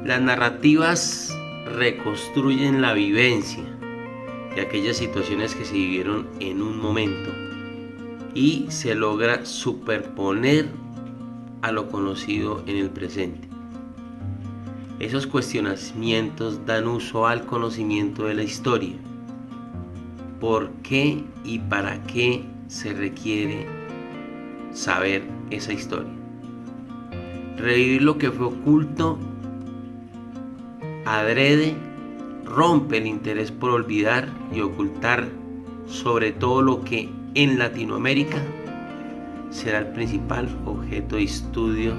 Las narrativas reconstruyen la vivencia de aquellas situaciones que se vivieron en un momento y se logra superponer a lo conocido en el presente. Esos cuestionamientos dan uso al conocimiento de la historia. ¿Por qué y para qué se requiere saber esa historia? Revivir lo que fue oculto adrede rompe el interés por olvidar y ocultar sobre todo lo que en Latinoamérica será el principal objeto de estudio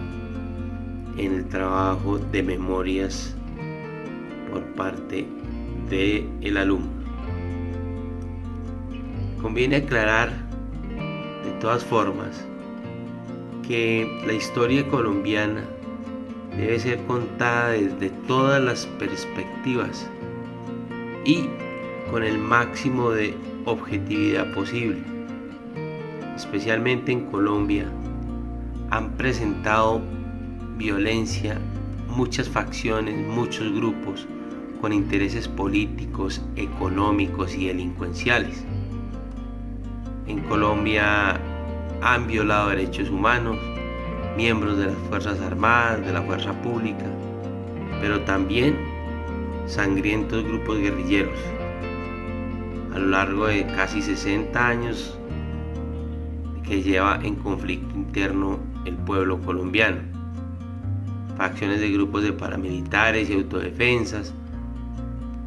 en el trabajo de memorias por parte del alumno. Conviene aclarar de todas formas que la historia colombiana debe ser contada desde todas las perspectivas y con el máximo de objetividad posible. Especialmente en Colombia han presentado violencia muchas facciones, muchos grupos con intereses políticos, económicos y delincuenciales. En Colombia han violado derechos humanos miembros de las Fuerzas Armadas, de la Fuerza Pública, pero también sangrientos grupos guerrilleros. A lo largo de casi 60 años que lleva en conflicto interno el pueblo colombiano. Facciones de grupos de paramilitares y autodefensas,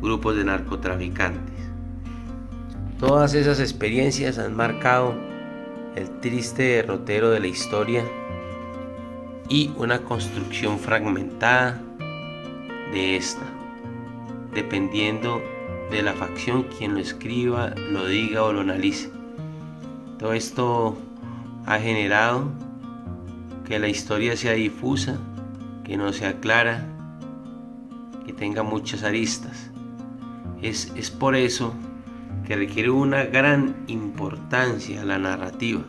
grupos de narcotraficantes. Todas esas experiencias han marcado el triste derrotero de la historia y una construcción fragmentada de esta, dependiendo de la facción quien lo escriba, lo diga o lo analice. Todo esto ha generado que la historia sea difusa, que no sea clara, que tenga muchas aristas. Es por eso que requiere una gran importancia la narrativa,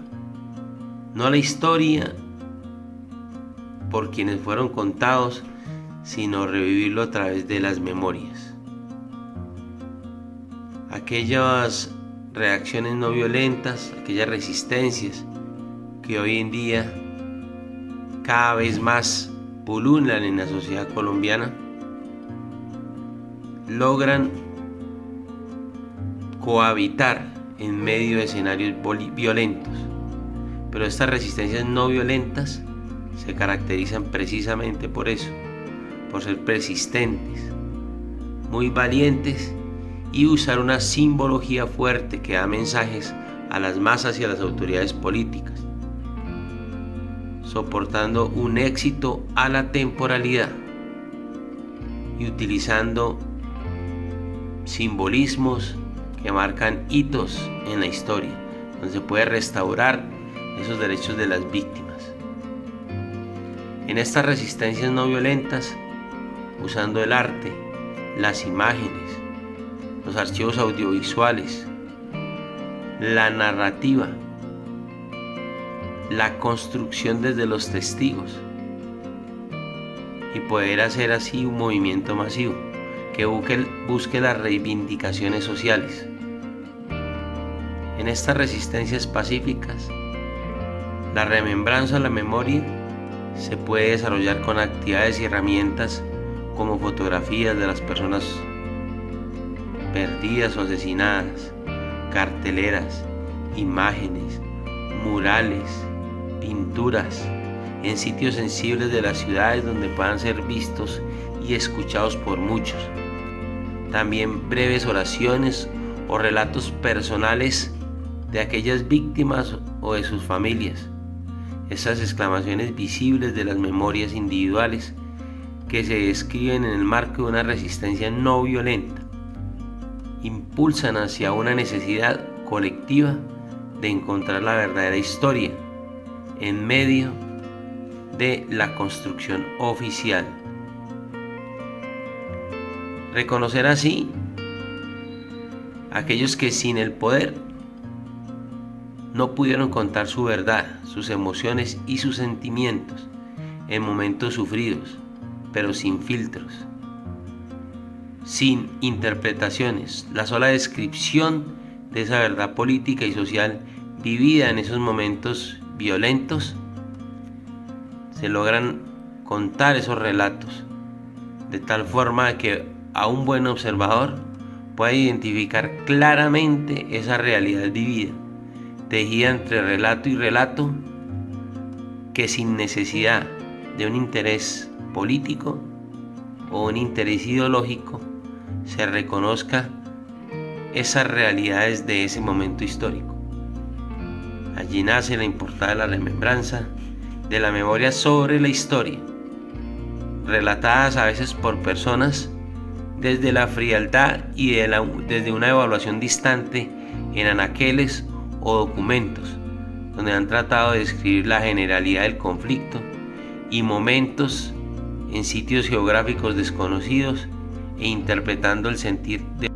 no la historia por quienes fueron contados, sino revivirlo a través de las memorias. Aquellas reacciones no violentas, aquellas resistencias que hoy en día cada vez más pululan en la sociedad colombiana, logran cohabitar en medio de escenarios violentos, pero estas resistencias no violentas se caracterizan precisamente por eso, por ser persistentes, muy valientes y usar una simbología fuerte que da mensajes a las masas y a las autoridades políticas, soportando un éxito a la temporalidad y utilizando simbolismos que marcan hitos en la historia, donde se puede restaurar esos derechos de las víctimas. En estas resistencias no violentas, usando el arte, las imágenes, los archivos audiovisuales, la narrativa, la construcción desde los testigos, y poder hacer así un movimiento masivo que busque las reivindicaciones sociales. En estas resistencias pacíficas, la remembranza, la memoria, se puede desarrollar con actividades y herramientas como fotografías de las personas perdidas o asesinadas, carteleras, imágenes, murales, pinturas, en sitios sensibles de las ciudades donde puedan ser vistos y escuchados por muchos. También breves oraciones o relatos personales de aquellas víctimas o de sus familias. Esas exclamaciones visibles de las memorias individuales que se describen en el marco de una resistencia no violenta, impulsan hacia una necesidad colectiva de encontrar la verdadera historia en medio de la construcción oficial. Reconocer así aquellos que sin el poder no pudieron contar su verdad, sus emociones y sus sentimientos en momentos sufridos, pero sin filtros, sin interpretaciones, la sola descripción de esa verdad política y social vivida en esos momentos violentos. Se logran contar esos relatos de tal forma que a un buen observador pueda identificar claramente esa realidad vivida, tejida entre relato y relato, que sin necesidad de un interés político o un interés ideológico se reconozca esas realidades de ese momento histórico. Allí nace la importancia de la remembranza, de la memoria sobre la historia, relatadas a veces por personas desde la frialdad y desde una evaluación distante en anaqueles o documentos, donde han tratado de describir la generalidad del conflicto y momentos en sitios geográficos desconocidos e interpretando el sentir de